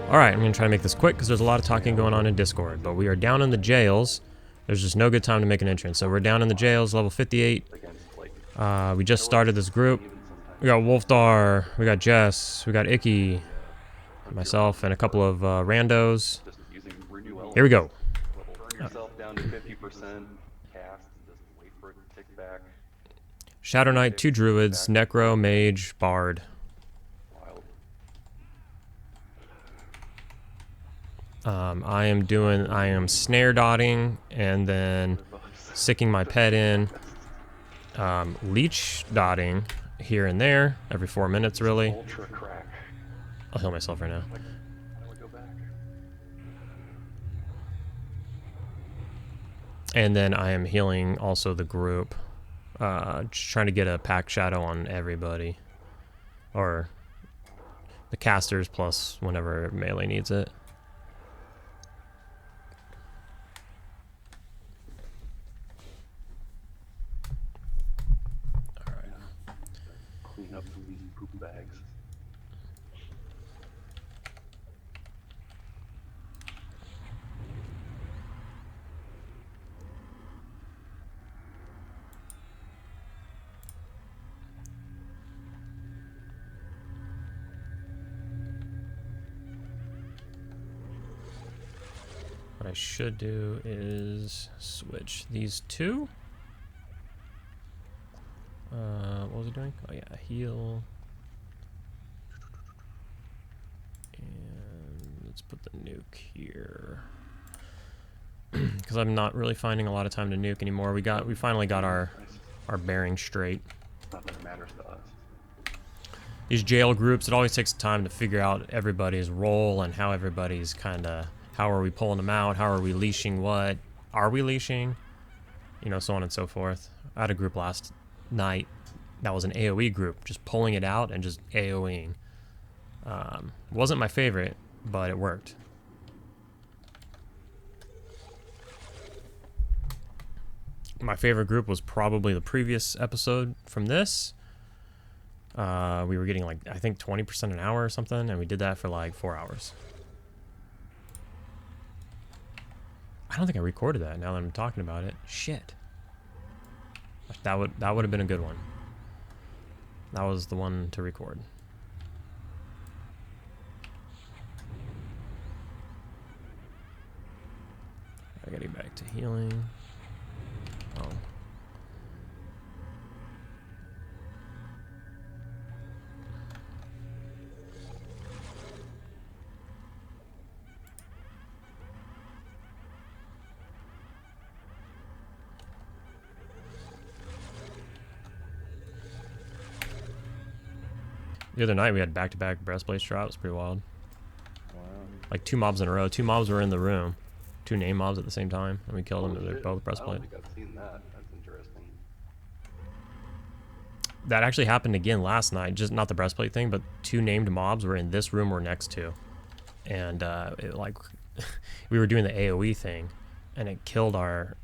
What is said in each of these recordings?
Alright, I'm going to try to make this quick because there's a lot of talking going on in Discord. But we are down in the jails. There's just no good time to make an entrance. So we're down in the jails, level 58. We just started this group. We got Wolfdar, we got Jess, we got Icky, myself, and a couple of randos. Here we go. Shadow Knight, 2 druids, Necro, Mage, Bard. I am snare dotting and then sicking my pet in. Leech dotting here and there, every 4 minutes really. I'll heal myself right now. And then I am healing also the group. Just trying to get a pack shadow on everybody. Or the casters plus whenever melee needs it. Alright. Clean up these poop bags. What I should do is switch these two. What was it doing? Oh yeah, heal. And let's put the nuke here. Because I'm not really finding a lot of time to nuke anymore. We finally got our bearings straight. Not that it matters to us. These jail groups, it always takes time to figure out everybody's role and how everybody's how are we pulling them out? How are we leashing what? Are we leashing? You know, so on and so forth. I had a group last night that was an AoE group, just pulling it out and just AoEing. Wasn't my favorite, but it worked. My favorite group was probably the previous episode from this. We were getting like, I think 20% an hour or something, and we did that for like 4 hours. I don't think I recorded that now that I'm talking about it. Shit. That would have been a good one. That was the one to record. I gotta get back to healing. Oh. The other night we had back-to-back breastplate drops. Pretty wild. Wow. Like 2 mobs in a row. 2 mobs were in the room. 2 name mobs at the same time, and we killed them. They're both breastplate. I don't think I've seen that. That's interesting. That actually happened again last night. Just not the breastplate thing, but 2 named mobs were in this room we're next to, and we were doing the AOE thing, and it killed our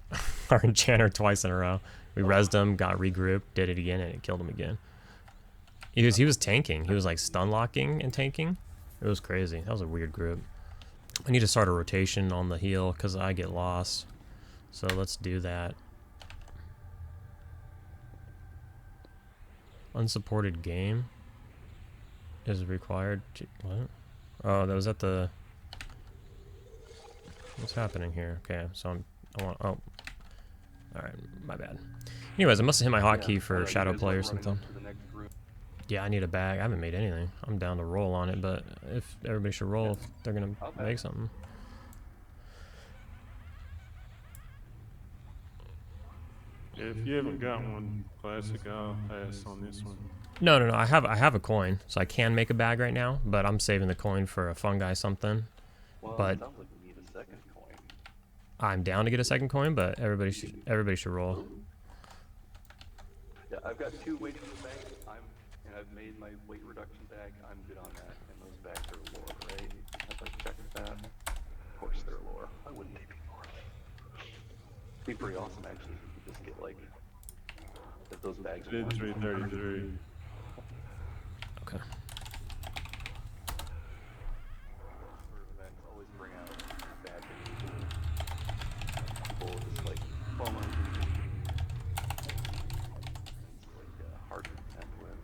our enchanter twice in a row. We rezzed him, got regrouped, did it again, and it killed him again. He was tanking. He was like stun locking and tanking. It was crazy. That was a weird group. I need to start a rotation on the heal because I get lost. So let's do that. Unsupported game is required. What? Oh, that was at the. What's happening here? Okay, so I want. Oh, all right, my bad. Anyways, I must have hit my hotkey for shadow play or something. Yeah, I need a bag. I haven't made anything. I'm down to roll on it, but if everybody should roll, if they're gonna make something. Yeah, if you haven't got one classic, I'll pass on this one. No. I have a coin, so I can make a bag right now, but I'm saving the coin for a fungi something. Well, but it sounds like we need a second coin. I'm down to get a second coin, but everybody should roll. Yeah, I've got 2 waiting in the bank. I've made my weight reduction bag. I'm good on that. And those bags are lore, right? Have I checked that? Of course they're lore. Why wouldn't they be lore? It'd be pretty awesome actually if we could just get like if those bags did 333. Okay. people just like foam engines. It's like hard to contend with.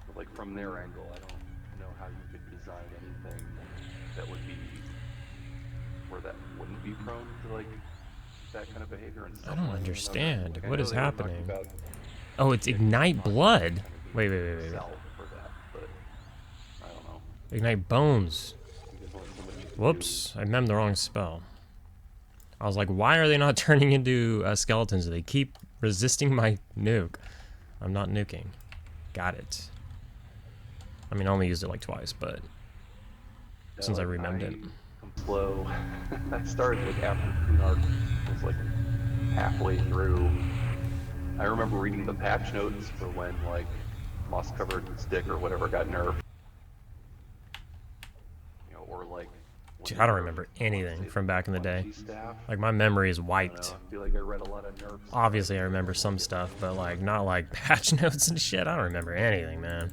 But like from their angle, I don't know how you could design anything that would be where that wouldn't be prone to like that kind of behavior. And I don't understand. like, What is they were talking happening? about Oh, it's ignite blood. Wait. cell for that, but I don't know. Ignite bones. There's only so much you can Whoops, I memmed the wrong spell. I was like, why are they not turning into skeletons? They keep resisting my nuke. I'm not nuking. Got it. I mean, I only used it like twice, but do. since I remembered it. I'm slow. I started like after Kunark was like halfway through. I remember reading the patch notes for when like moss covered stick or whatever got nerfed. You know, or like Dude, I don't remember anything from back in the day. Like, my memory is wiped. I feel like I read a lot of nerfs. Obviously, I remember some stuff, but like, not like patch notes and shit. I don't remember anything, man.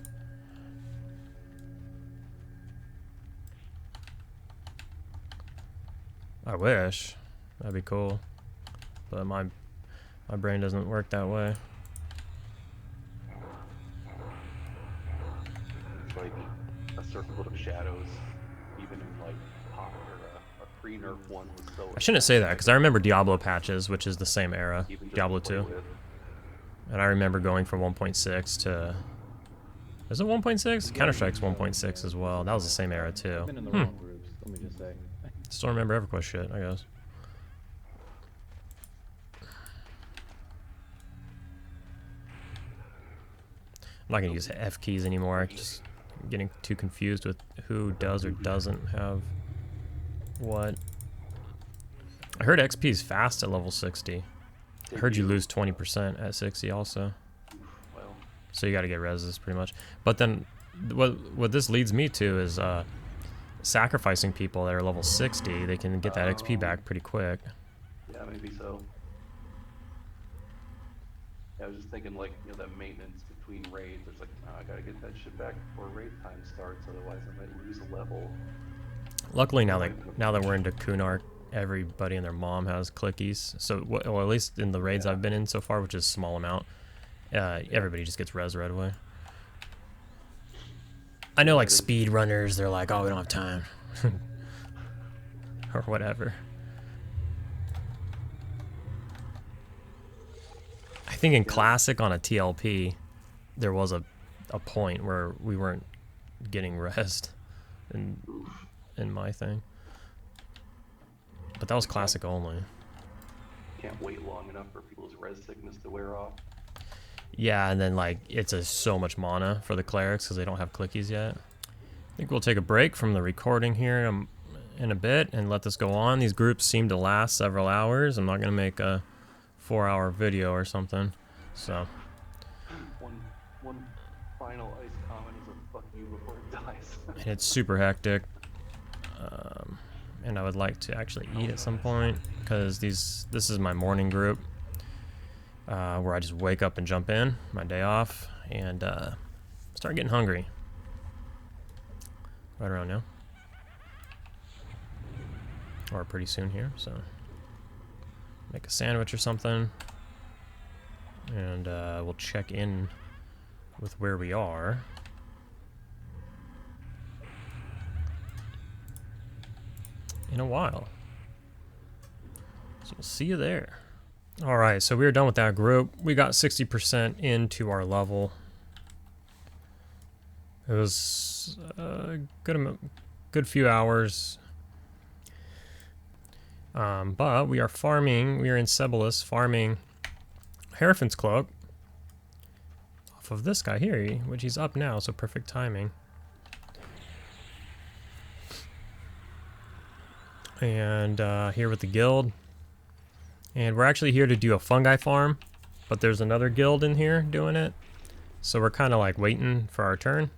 I wish. That'd be cool. But my brain doesn't work that way. It's like a circlet of shadows, even in like pop or a pre-nerf one was so. I shouldn't say that, because I remember Diablo patches, which is the same era, even just Diablo to play 2. with. And I remember going from 1.6 to... Is it 1.6? Counter-Strike's 1.6 as well. That was the same era, too. Been in the wrong groups, let me just say. Still remember EverQuest shit, I guess. I'm not gonna use F keys anymore. I'm just getting too confused with who does or doesn't have what. I heard XP is fast at level 60. I heard you lose 20% at 60 also. Well, So you gotta get reses pretty much. But then what this leads me to is sacrificing people that are level 60. They can get that XP back pretty quick. yeah, maybe so. Yeah, I was just thinking like, you know, that maintenance between raids. There's like, oh, I gotta get that shit back before raid time starts, otherwise I might lose a level. Luckily now that we're into Kunark, everybody and their mom has clickies. So well, at least in the raids I've been in so far, which is a small amount, everybody just gets res right away. I know like speed runners, they're like, oh, we don't have time. Or whatever. I think in Classic on a TLP, there was a point where we weren't getting resed in my thing. But that was Classic only. Can't wait long enough for people's res sickness to wear off. Yeah, and then like it's so much mana for the clerics because they don't have clickies yet. I think we'll take a break from the recording here in a bit and let this go on. These groups seem to last several hours. I'm not gonna make a 4-hour video or something. So One final ice comment is a fuck you before it dies. and it's super hectic. And I would like to actually eat at some point because this is my morning group where I just wake up and jump in my day off and start getting hungry right around now or pretty soon here. So make a sandwich or something and we'll check in with where we are. In a while. So we'll see you there. Alright, so we are done with that group. We got 60% into our level. It was a good few hours. But we are farming, we are in Sebilis farming Hierophant's Cloak off of this guy here, which he's up now, so perfect timing. And here with the guild, and we're actually here to do a fungi farm, but there's another guild in here doing it, so we're kind of like waiting for our turn.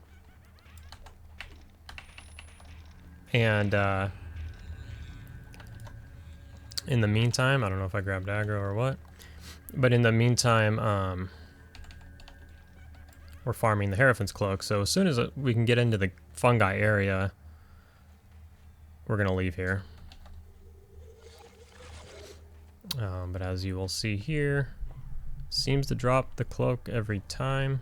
And in the meantime, I don't know if I grabbed aggro or what, but in the meantime we're farming the Hierophant's Cloak, so as soon as we can get into the fungi area, we're gonna leave here. But as you will see here, seems to drop the cloak every time.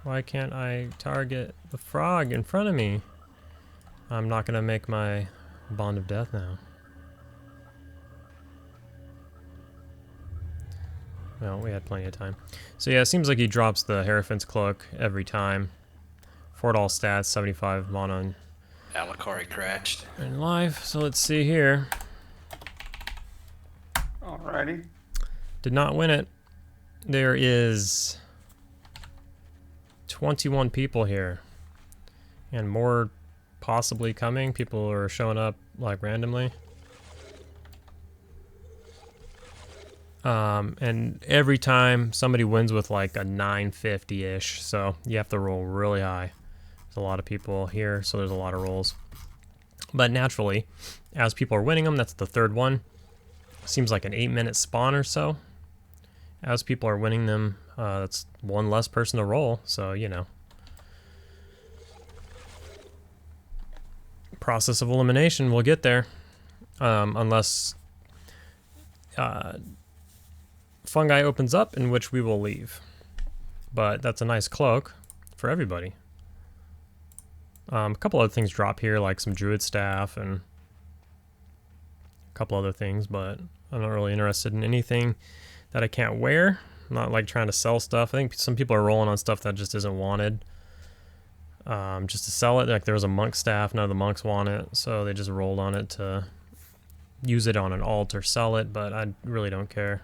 Why can't I target the frog in front of me? I'm not gonna make my bond of death now. Well, we had plenty of time. So yeah, it seems like he drops the Hierophant's cloak every time. Fort all stats, 75 mana Alikari crashed. in life. So let's see here. Alrighty. Did not win it. There is 21 people here. And more possibly coming. People are showing up like randomly. And every time somebody wins with like a 950-ish, so you have to roll really high. There's a lot of people here, so there's a lot of rolls. But naturally, as people are winning them, that's the third one. Seems like an 8-minute spawn or so. As people are winning them, that's one less person to roll, so you know. Process of elimination, we'll get there. Unless Fungi opens up, in which we will leave. But that's a nice cloak for everybody. A couple other things drop here, like some druid staff and a couple other things, but I'm not really interested in anything that I can't wear. I'm not like trying to sell stuff. I think some people are rolling on stuff that just isn't wanted. Just to sell it. Like there was a monk staff, none of the monks want it, so they just rolled on it to use it on an alt or sell it, but I really don't care.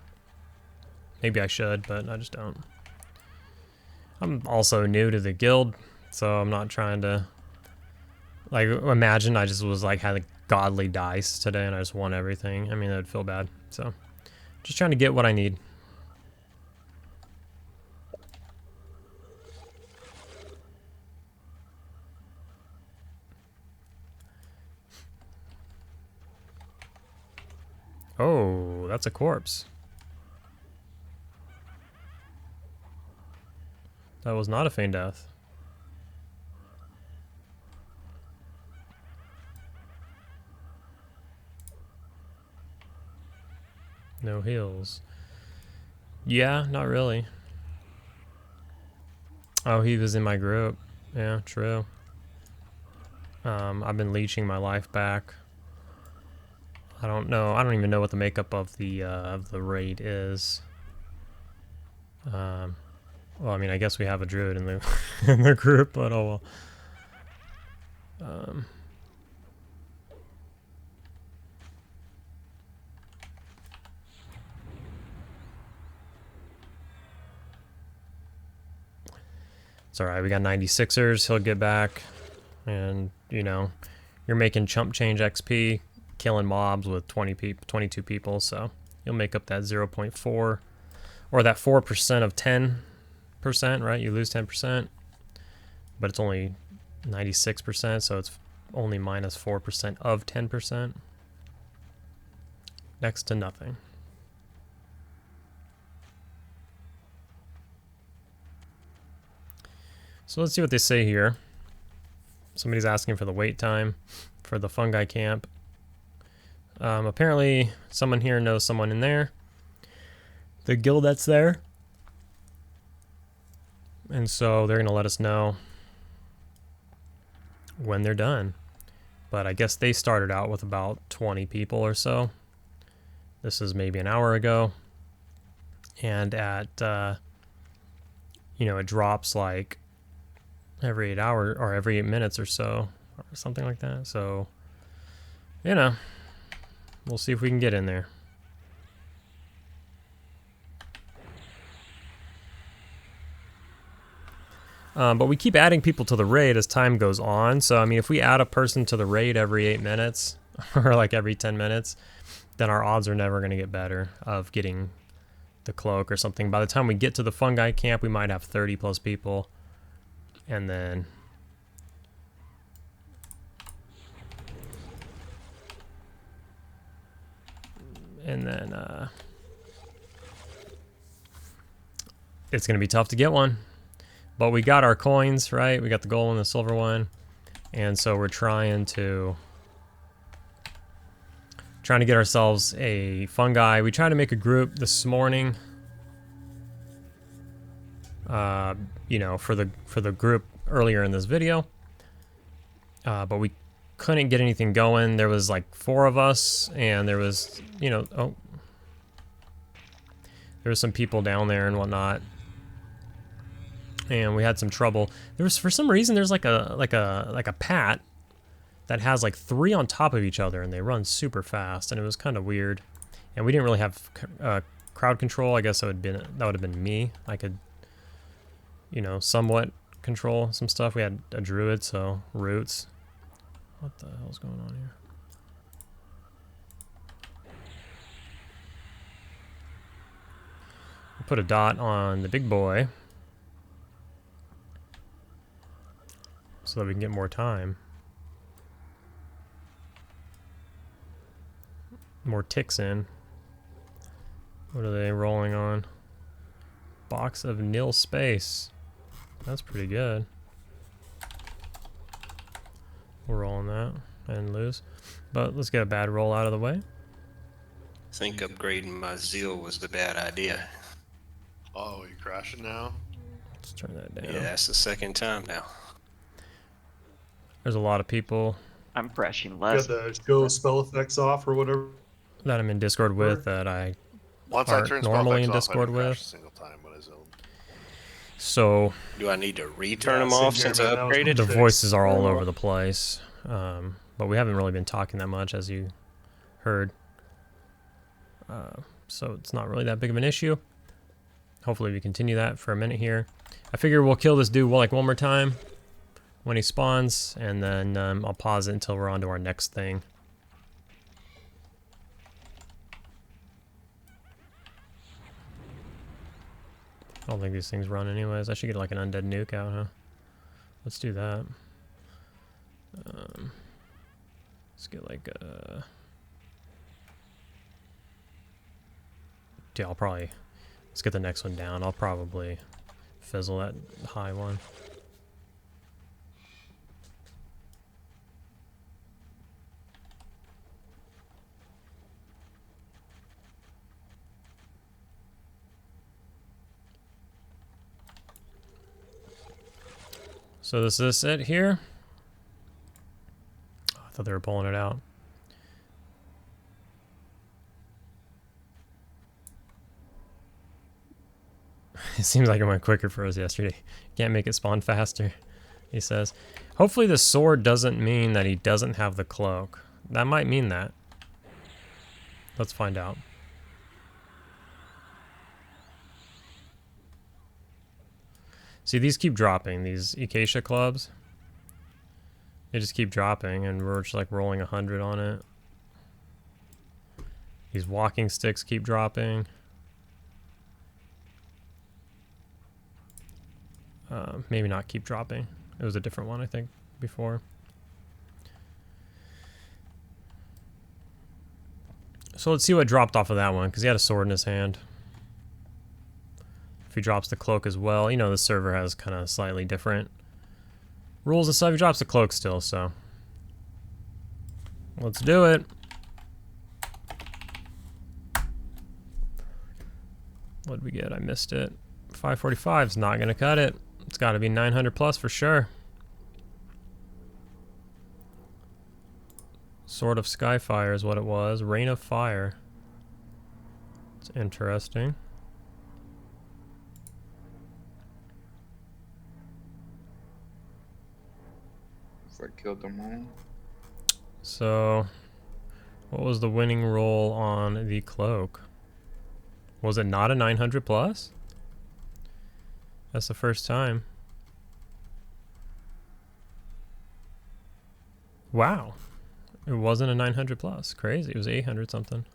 Maybe I should, but I just don't. I'm also new to the guild, so I'm not trying to, like, imagine I just was like, had a godly dice today and I just won everything. I mean, that would feel bad. So, just trying to get what I need. Oh, that's a corpse. That was not a feign death. No heals. Yeah, not really. Oh, he was in my group. Yeah, true. I've been leeching my life back. I don't know. I don't even know what the makeup of the raid is. Well, I mean, I guess we have a druid in the in the group, but oh well. It's alright, we got 96ers, he'll get back. And, you know, you're making chump change XP, killing mobs with 22 people, so you'll make up that 0.4, or that 4% of 10%, right? You lose 10%, but it's only 96%, so it's only minus 4% of 10%. Next to nothing. So let's see what they say here. Somebody's asking for the wait time for the fungi camp. Apparently someone here knows someone in there. The guild that's there. And so they're going to let us know when they're done. But I guess they started out with about 20 people or so. This is maybe an hour ago. And at, you know, it drops like every 8 hours or every 8 minutes or so, or something like that. So, you know, we'll see if we can get in there. But we keep adding people to the raid as time goes on. So, I mean, if we add a person to the raid every 8 minutes or like every 10 minutes, then our odds are never going to get better of getting the cloak or something. By the time we get to the fungi camp, we might have 30 plus people. And then it's going to be tough to get one. But we got our coins, right? We got the gold and the silver one. And so we're trying to get ourselves a fungi. We tried to make a group this morning. You know, for the group earlier in this video. But we couldn't get anything going. There was like 4 of us, and there was, you know, there was some people down there and whatnot, and we had some trouble. There was, for some reason, there's like a pat that has like 3 on top of each other, and they run super fast, and it was kind of weird. And we didn't really have crowd control. I guess that would have been me. I could, you know, somewhat control some stuff. We had a druid, so roots. What the hell's going on here? We'll put a dot on the big boy so that we can get more time. More ticks in. What are they rolling on? Box of nil space. That's pretty good. We'll roll on that and lose. But let's get a bad roll out of the way. I think upgrading my zeal was the bad idea. Oh, you crashing now? Let's turn that down. Yeah, that's the second time now. There's a lot of people I'm crashing You less. got the go spell effects off or whatever. that I'm in Discord with that I Once I aren't turn spell normally in effects off, I Discord don't crash with. a single time when I zone. So Do I need to return Yeah, them same off here, since I man. That was upgraded? the Fix. voices are all over the place. But we haven't really been talking that much, as you heard. So it's not really that big of an issue. Hopefully we continue that for a minute here. I figure we'll kill this dude like one more time when he spawns, and then I'll pause it until we're on to our next thing. I don't think these things run anyways. I should get like an undead nuke out, huh? Let's do that. Let's get like a... Yeah, let's get the next one down. I'll probably fizzle that high one. So this is it here. Oh, I thought they were pulling it out. It seems like it went quicker for us yesterday. Can't make it spawn faster, he says. Hopefully the sword doesn't mean that he doesn't have the cloak. That might mean that. Let's find out. See, these keep dropping, these Acacia clubs. They just keep dropping, and we're just like rolling 100 on it. These walking sticks keep dropping. Maybe not keep dropping. It was a different one, I think, before. So let's see what dropped off of that one, because he had a sword in his hand. If he drops the cloak as well, you know, the server has kind of slightly different rules and stuff. He drops the cloak still, so let's do it. What did we get? I missed it. 545 is not going to cut it. It's got to be 900 plus for sure. Sword of Skyfire is what it was. Rain of Fire. It's interesting. I killed them all. So, what was the winning roll on the cloak? Was it not a 900 plus? That's the first time. Wow. It wasn't a 900 plus. Crazy. It was 800 something.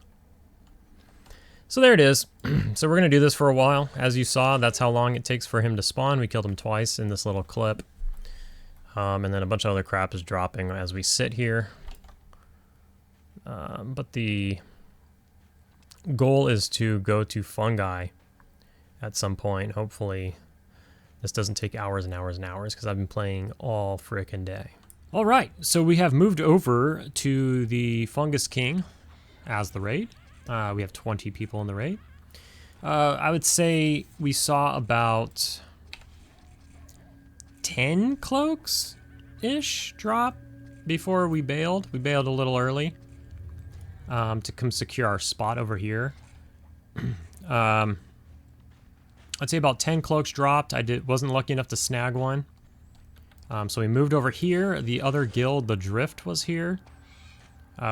So there it is. So we're going to do this for a while. As you saw, that's how long it takes for him to spawn. We killed him twice in this little clip. And then a bunch of other crap is dropping as we sit here. But the goal is to go to Fungi at some point. Hopefully this doesn't take hours and hours and hours, because I've been playing all frickin' day. All right, so we have moved over to the Fungus King as the raid. We have 20 people in the raid. I would say we saw about 10 cloaks-ish drop before we bailed. We bailed a little early to come secure our spot over here. I'd say about 10 cloaks dropped. Wasn't lucky enough to snag one. So we moved over here. The other guild, the Drift, was here.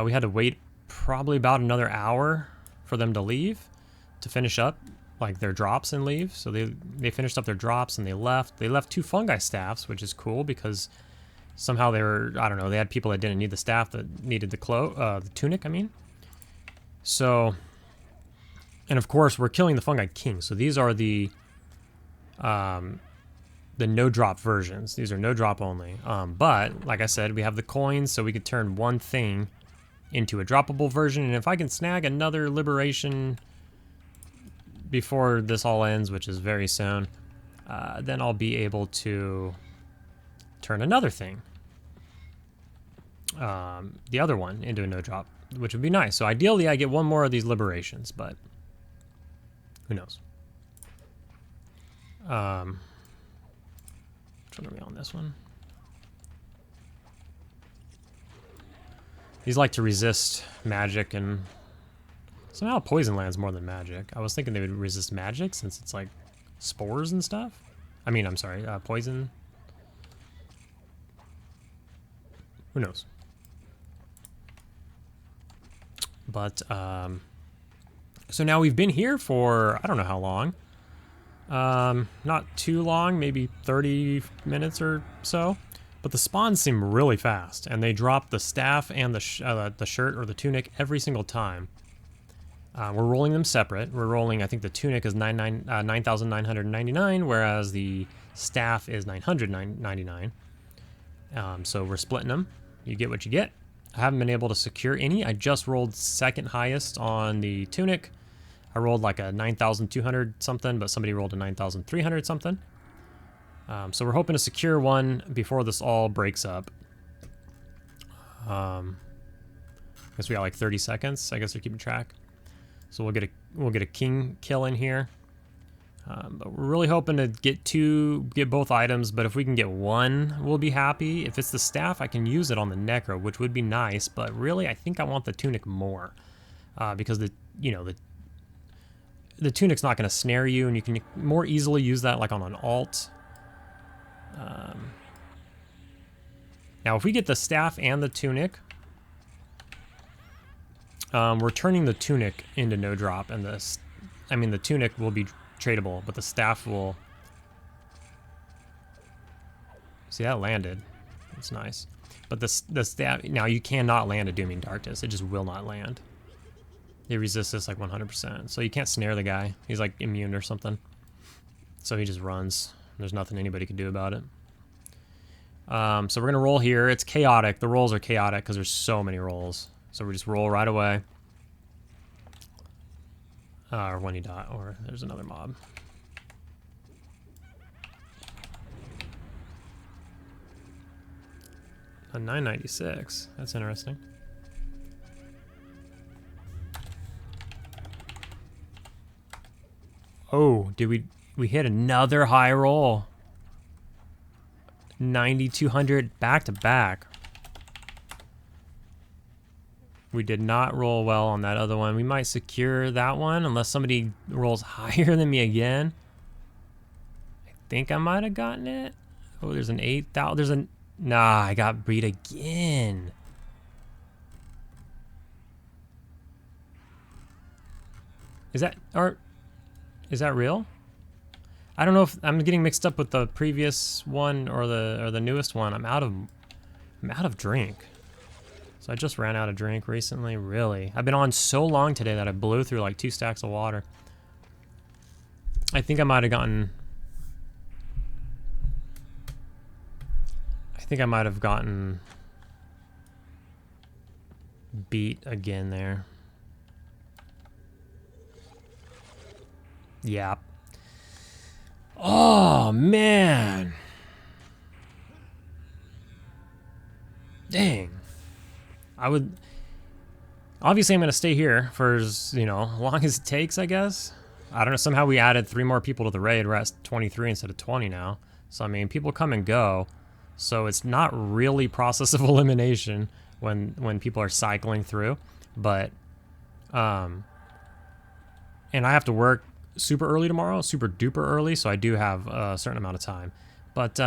We had to wait probably about another hour for them to leave to finish up like their drops and leave. So they finished up their drops and they left. They left 2 fungi staffs, which is cool because somehow they were, I don't know, they had people that didn't need the staff that needed the tunic, I mean. So, and of course we're killing the Fungi King. So these are the no drop versions. These are no drop only. But like I said, we have the coins, so we could turn one thing into a droppable version. And if I can snag another liberation before this all ends, which is very soon, then I'll be able to turn another thing, the other one, into a no drop, which would be nice. So ideally I get one more of these liberations, but who knows. Which one are we on this one? These like to resist magic, and somehow poison lands more than magic. I was thinking they would resist magic since it's like spores and stuff. I mean, I'm sorry, poison. Who knows? But, so now we've been here for, I don't know how long. Not too long, maybe 30 minutes or so. But the spawns seem really fast, and they drop the staff and the shirt or the tunic every single time. We're rolling them separate. We're rolling, I think the tunic is 9,999, whereas the staff is 999. So we're splitting them. You get what you get. I haven't been able to secure any. I just rolled second highest on the tunic. I rolled like a 9,200 something, but somebody rolled a 9,300 something. So we're hoping to secure one before this all breaks up. I guess we got like 30 seconds. I guess they're keeping track. So we'll get a king kill in here. But we're really hoping to get both items. But if we can get one, we'll be happy. If it's the staff, I can use it on the Necro, which would be nice. But really, I think I want the tunic more, because the tunic's not going to snare you, and you can more easily use that like on an alt. Now, if we get the staff and the tunic, we're turning the tunic into no drop, and the tunic will be tradable, but the staff will. See, that landed. That's nice. But the staff, now you cannot land a Dooming Darkness. It just will not land. They resist this like 100%. So you can't snare the guy. He's like immune or something. So he just runs. There's nothing anybody can do about it. So we're going to roll here. It's chaotic. The rolls are chaotic because there's so many rolls. So we just roll right away. Or when you die. Or there's another mob. A 996. That's interesting. Oh, did we hit another high roll? 9,200 back to back. We did not roll well on that other one. We might secure that one unless somebody rolls higher than me again. I think I might have gotten it. Oh, there's an 8,000. Nah, I got beat again. Is that real? I don't know if I'm getting mixed up with the previous one or the newest one. I'm out of drink. So I just ran out of drink recently. Really, I've been on so long today that I blew through like 2 stacks of water. I think I might have gotten. I think I might have gotten beat again there. Yeah. Oh, man. Dang. I would... Obviously, I'm going to stay here for, as long as it takes, I guess. I don't know. Somehow we added 3 more people to the raid. We're at 23 instead of 20 now. So, I mean, people come and go. So it's not really process of elimination when people are cycling through. But, and I have to work super early tomorrow, super duper early. So I do have a certain amount of time. But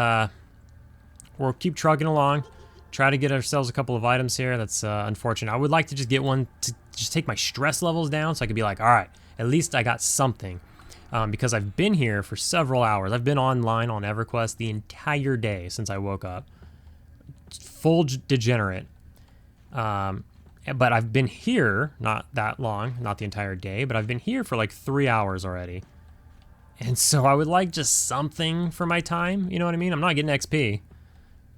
we'll keep trucking along. Try to get ourselves a couple of items here. That's unfortunate. I would like to just get one to just take my stress levels down so I could be like, all right, at least I got something. Because I've been here for several hours. I've been online on EverQuest the entire day since I woke up. Full degenerate. But I've been here, not that long, not the entire day, but I've been here for like 3 hours already. And so I would like just something for my time. You know what I mean? I'm not getting XP.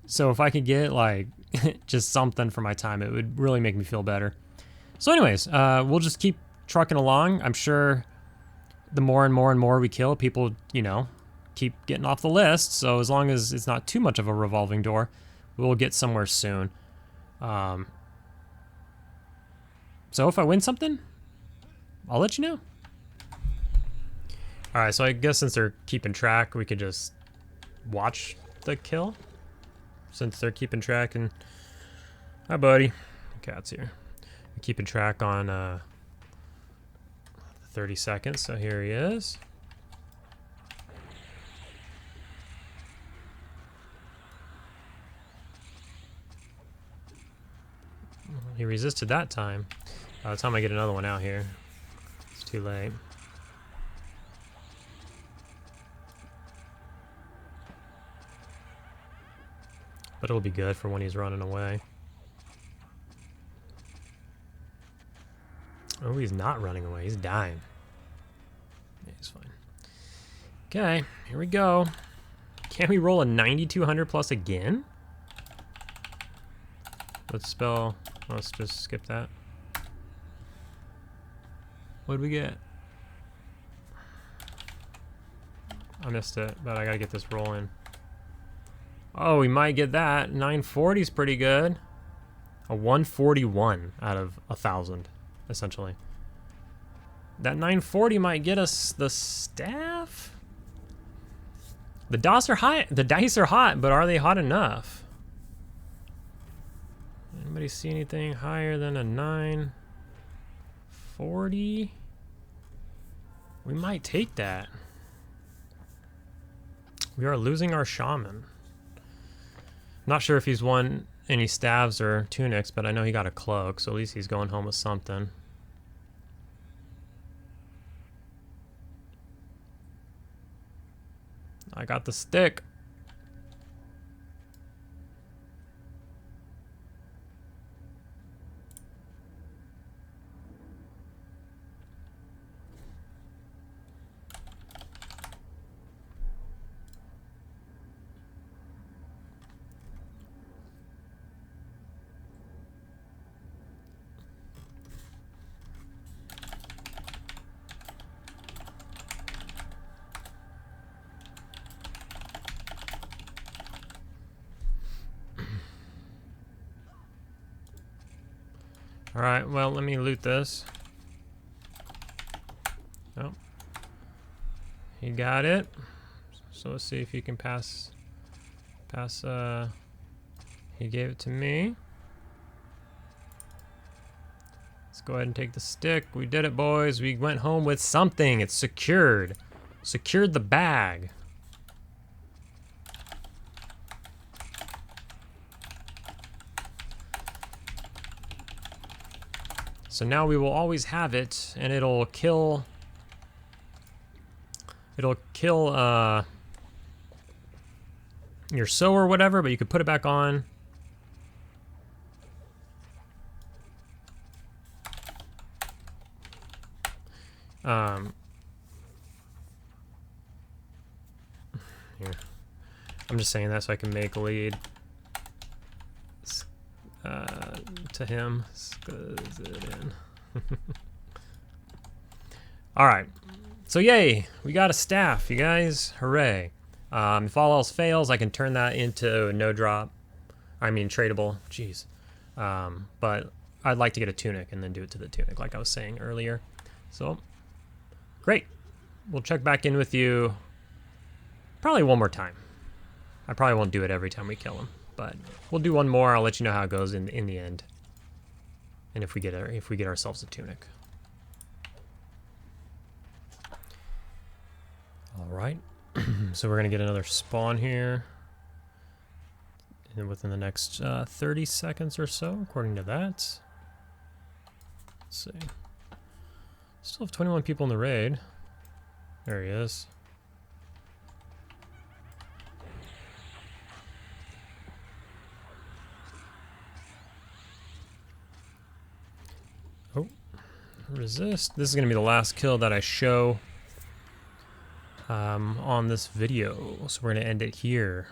So if I could get like just something for my time, it would really make me feel better. So anyways, we'll just keep trucking along. I'm sure the more and more we kill, people, keep getting off the list. So as long as it's not too much of a revolving door, we'll get somewhere soon. So if I win something, I'll let you know. All right, so I guess since they're keeping track, we could just watch the kill. Since they're keeping track, and hi buddy, cat's here. We're keeping track on 30 seconds, so here he is. He resisted that time. By the time I get another one out here, it's too late. But it'll be good for when he's running away. Oh, he's not running away. He's dying. Yeah, he's fine. Okay, here we go. Can we roll a 9200 plus again? Let's just skip that. What did we get? I missed it, but I gotta get this rolling. Oh, we might get that. 940 is pretty good. A 141 out of 1,000, essentially. That 940 might get us the staff. The dice are high. The dice are hot, but are they hot enough? Anybody see anything higher than a 940? We might take that. We are losing our shaman. Not sure if he's won any staves or tunics, but I know he got a cloak, so at least he's going home with something. I got the stick. Alright, well, let me loot this. Oh. He got it. So let's see if he can pass, he gave it to me. Let's go ahead and take the stick. We did it, boys. We went home with something. It's secured. Secured the bag. So now we will always have it, and it'll kill your sow or whatever, but you could put it back on. Here. I'm just saying that so I can make a lead to him. Alright. So yay, we got a staff, you guys. Hooray. If all else fails, I can turn that into a no drop. I mean tradable. Jeez. But I'd like to get a tunic and then do it to the tunic, like I was saying earlier. So, great. We'll check back in with you probably one more time. I probably won't do it every time we kill him, but we'll do one more. I'll let you know how it goes in the end, and if we get ourselves a tunic. All right. So we're gonna get another spawn here, and within the next 30 seconds or so, according to that. Let's see. Still have 21 people in the raid. There he is. Oh, resist. This is going to be the last kill that I show on this video. So we're going to end it here.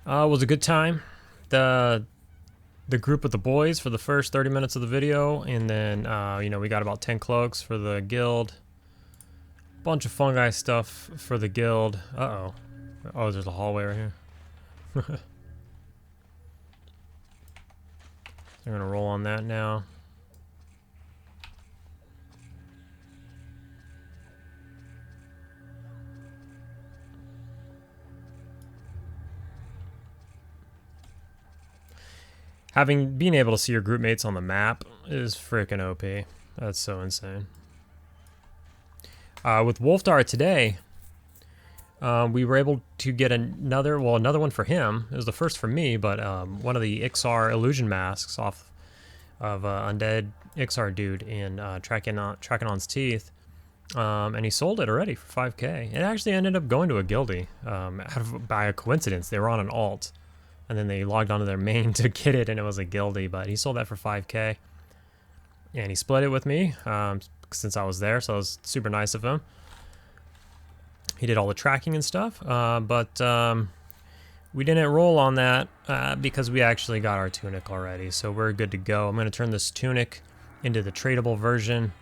It was a good time. The group with the boys for the first 30 minutes of the video, and then you know, we got about 10 cloaks for the guild. Bunch of fungi stuff for the guild. Uh-oh. Oh, there's a hallway right here. I'm gonna roll on that now. Being able to see your group mates on the map is freaking OP. That's so insane. With Wolfdar today, we were able to get another one for him. It was the first for me, but one of the Ixar illusion masks off of Undead Ixar dude in Trakenon's Teeth. And he sold it already for 5k. It actually ended up going to a guildie by a coincidence. They were on an alt, and then they logged onto their main to get it, and it was a guildie, but he sold that for 5k. And he split it with me since I was there, so it was super nice of him. He did all the tracking and stuff, but we didn't roll on that because we actually got our tunic already, so we're good to go. I'm going to turn this tunic into the tradable version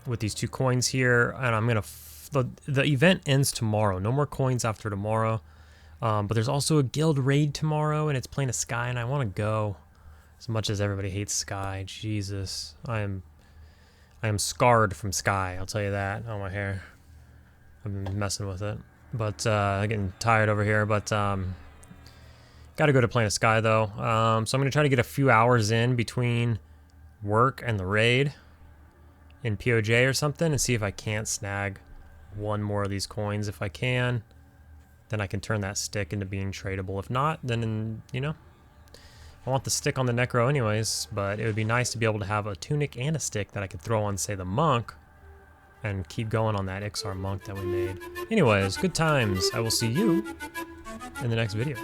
with these 2 coins here, and I'm going to... The event ends tomorrow. No more coins after tomorrow. But there's also a guild raid tomorrow, and it's playing a Sky, and I want to go. As much as everybody hates Sky, Jesus, I am scarred from Sky. I'll tell you that. On my hair, I've been messing with it, but I'm getting tired over here. But got to go to Planet Sky though. So I'm gonna try to get a few hours in between work and the raid in PoJ or something, and see if I can't snag one more of these coins. If I can, then I can turn that stick into being tradable. If not, then, you know, I want the stick on the Necro anyways, but it would be nice to be able to have a tunic and a stick that I could throw on, say, the monk, and keep going on that Ixar monk that we made. Anyways, good times. I will see you in the next video.